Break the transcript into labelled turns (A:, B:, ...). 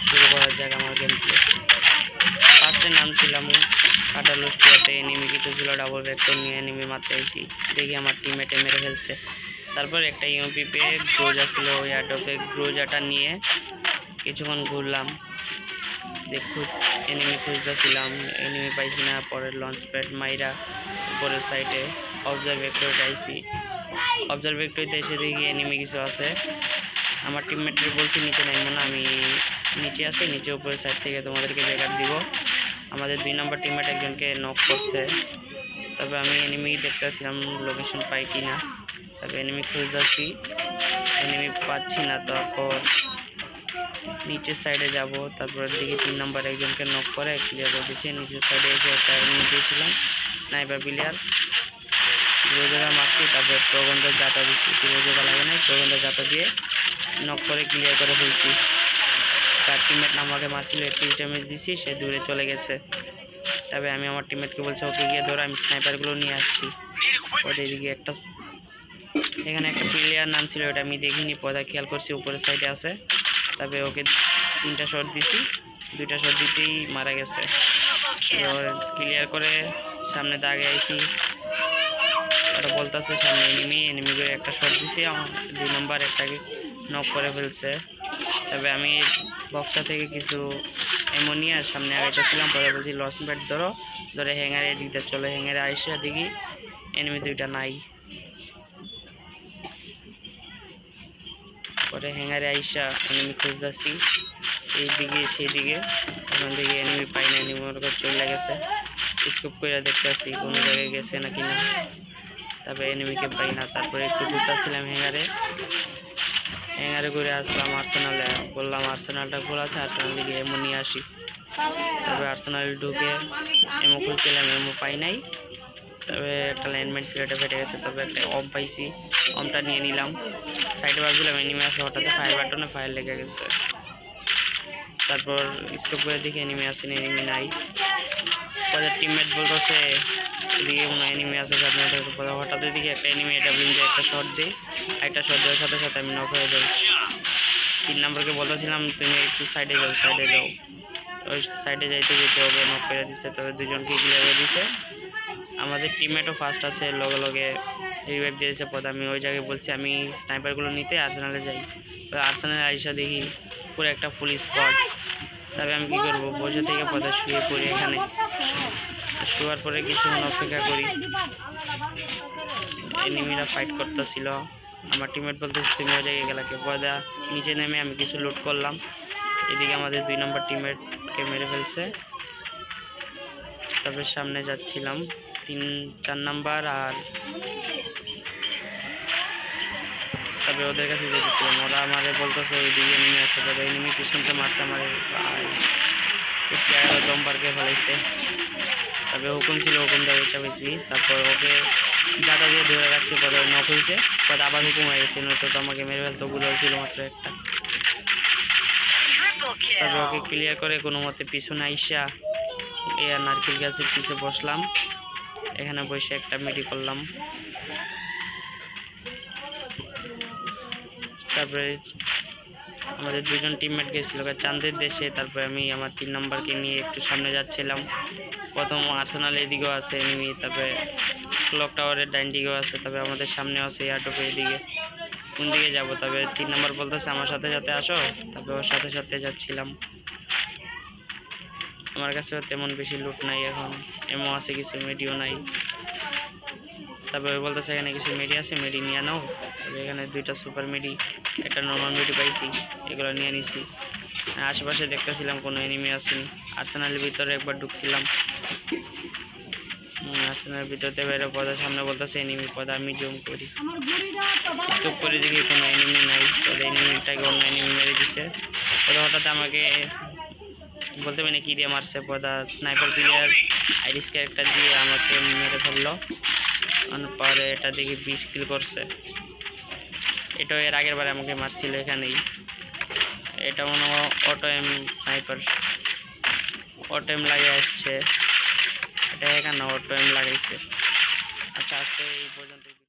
A: শুরু করা যাক আমার গেম প্লে। ফার্স্টে নামছিলাম কাটালুস্টিয়াতে, এনিমি কিছু ছিল, ডাবল ভেক্টর নিয়ে এনিমি মারতে আইছি, দেখি আমার টিমমেটে মেরে ফেলছে। তারপর একটা ইউএমপি পেয়ে গ্রোজা ছিল, ওই অ্যাডোপে গ্রোজাটা নিয়ে কিছুক্ষণ ঘুরলাম, দেখুন এনিমি খুঁজতেছিলাম, এনিমি পাইছি না। পরে লঞ্চ প্যাড মাইরা উপরের সাইডে অবজারভেক্টর যাইছি, অবজারভেক্টরতে এসে দেখি এনিমি কিছু আছে। আমার টিমমেটকে বলছি নিচে নামবো না, আমি নিচে আসি, নিচে উপরের সাইড থেকে তোমাদেরকে ব্যাকআপ দিব। আমাদের 2 নম্বর টিমমেট একজনকে নক করছে। তারপর আমি এনিমি দেখতেছিলাম লোকেশন পাই কি না, তারপর এনিমি খুঁজতেছি, এনিমি পাচ্ছি না। তারপর নিচের সাইডে যাব, তারপর দিকে 3 নম্বর একজনকে নক করে ক্লিয়ার করে দিচ্ছে। নিচের সাইডে এসে একটা এনিমি দিয়েছিলাম, স্নাইপার প্লেয়ার, রোজা মারছি। তারপর প্রবন্ধ জাতা দিচ্ছি, রোজা লাগে না, প্রবন্ধ জাতা দিয়ে নক করে ক্লিয়ার করে ফেলছি। তার টিমমেট আমাকে মারছিল, 31 ড্যামেজ দিছি, সে দূরে চলে গেছে। তবে আমি আমার টিমমেটকে বলছি ওকে গিয়ে ধরো, আমি স্নাইপারগুলো নিয়ে আসছি। ওদের দিকে একটা এখানে একটা প্লেয়ার নাম ছিল, ওটা আমি দেখিনি, পদা খেয়াল করছি উপরের সাইডে আছে। তবে ওকে 3টা শট দিছি, 2টা শট দিতেই মারা গেছে। ক্লিয়ার করে সামনে দাগে আইছি, ওটা বলতেছে সামনে এনিমি করে একটা শট দিছি, আমার 2 নম্বর একটাকে নক করে ফেলছে। তবে আমি বক্সটা থেকে কিছু অ্যামোনিয়ার সামনে আগাইতেছিলাম, পরে বলছি লস ব্যাট ধরো, ধরে হ্যাঙ্গারে দিতে চলে, হ্যাঙ্গারে আইসা দেখি এনিমি 2টা নাই। পরে হ্যাঙ্গারে আইসা এনিমি খুঁজতেছি এইদিকে সেইদিকে, ওখান থেকে এনিমি পাই না, এনিমি ওর কাছে চলে গেছে। স্কোপ করে দেখতেছি কোনো জায়গায় গেছে নাকি না, তবে এনিমিকে পাই না। তারপরে একটু ঘুরতেছিলাম হ্যাঙ্গারে করে আসলাম আর্সেনালে, বললাম আর্সেনালটা খোলা আছে, আর্সেনাল দিকে এমো নিয়ে আসি। তারপরে আর্সেনাল ঢুকে এমো খুঁজছিলাম, এমো পাই নাই। তবে একটা লাইনমেন্ট সিলেটে ফেটে গেছে, তবে একটা অম পাইছি, অমটা নিয়ে নিলাম। সাইডে ভাবছিলাম এনিমি আছে, হঠাৎ ফায়ার বাটনে ফায়ার লেগে গেছে। তারপর স্কোপ করে দেখি এনিমি আসেনি, এনিমি নাই। পরে টিমমেট বলতেছে এদিকে কোনো এনিমি আছে, হঠাৎ এদিকে একটা এনিমি ডাবলিং দিয়ে একটা শট দিই, একটা শট দেওয়ার সাথে সাথে আমি নক হয়ে যাই। 3 নম্বরকে বলতেছিলাম তুমি একটু সাইডে যাও, ওই সাইডে যাইতে যেতে হবে, নক করে দিচ্ছে। তবে 2জনকে ক্লিয়ার করে দিচ্ছে। আমাদের টিমমেটও ফার্স্ট আছে, লগে লগে রিভাইভ দিয়েছে পদ। আমি ওই জায়গায় বলছি আমি স্নাইপারগুলো নিতে আর্সেনালে যাই। আর্সেনালে আইসা দেখি পুরো একটা ফুল স্কোয়াড। তবে আমি কী করবো, বসে থেকে পদে শুয়ে পড়ি, এখানে শোয়ার পরে কিছুক্ষণ অপেক্ষা করি। এনিমিরা ফাইট করতেছিল, আমার টিমমেট বলতেছে তুমি ওই জায়গায় গেলাকে, পদা নিচে নেমে আমি কিছু লুট করলাম। এদিকে আমাদের 2 নম্বর টিমমেটকে মেরে ফেলছে। তবে সামনে যাচ্ছিলাম 3-4 নাম্বার, আর তবে ওদের কাছে যেতেছিলাম, ওরা আমারে বলতেছে ওইদিকে এনিমি আছে। তবে এনিমি পিছনটা মারতে আমার দম পার্কে ফেলাইছে। তবে হুকুম ছিল, হুকুম দেওয়া চাইছি। তারপর ওকে জাদা দিয়ে ধরে রাখছে, পরে নক হয়েছে, পরে আবার হুকুম হয়ে গেছে, নয়তো তো আমাকে মেরে ফেলতো, গুলো ছিল মাত্র একটা। তবে ওকে ক্লিয়ার করে কোনো মতে পিছনে আইসা এর নারকেল গাছের পিছে বসলাম, এখানে বসে একটা মিডি করলাম। তারপরে আমাদের 2জন টিমমেট গেছিল চাঁদের দেশে। তারপরে আমি আমার 3 নম্বরকে নিয়ে একটু সামনে যাচ্ছিলাম। প্রথম আর্সেনাল এদিকেও আছে এনিমি, তারপরে ক্লক টাওয়ারের ডাইন দিকেও আছে, তবে আমাদের সামনে আছে এয়ারটোপে এদিকে। কোন দিকে যাব? তবে 3 নম্বর বলতেছে আমার সাথে সাথে আসো, তবে ওর সাথে সাথে যাচ্ছিলাম। আমার কাছেও তেমন বেশি লুট নাই, এখন এমও আছে কিছু, মেডিও নাই। তারপরে বলতেছে এখানে কিছু মেডি আছে, মেডি নিয়ে নাও। তবে এখানে 2টা সুপার মেডি, একটা নর্মাল মেডি পাইছি, এগুলো নিয়ে নিছি। আশেপাশে দেখতেছিলাম কোনো এনিমি আসেনি। আর্সেনালের ভিতরে একবার ঢুকছিলাম, আর্সেনালের ভিতরতে বেরো, পদার সামনে বলতেছে এনিমি, পদা আমি জুম করি, স্টোপ করে দেখি কোনো এনিমি নাই। তবে এনিমিটাকে অন্য এনিমি মেরে দিচ্ছে। পরে হঠাৎ আমাকে বলতে পারি কি দিয়ে মারছে, পদা স্নাইপার প্লেয়ার আইরিস ক্যারেক্টার দিয়ে আমাকে মেরে ফেললো। পরে এটা দেখি 20 কিল করছে। এটাও এর আগের বার আমাকে মারছিল এখানেই। এটা মনে হয় auto aim sniper, auto aim লাগিয়ে আসছে, এটা এখানে অটো এম লাগাইছে। আচ্ছা, আজকে এই পর্যন্ত।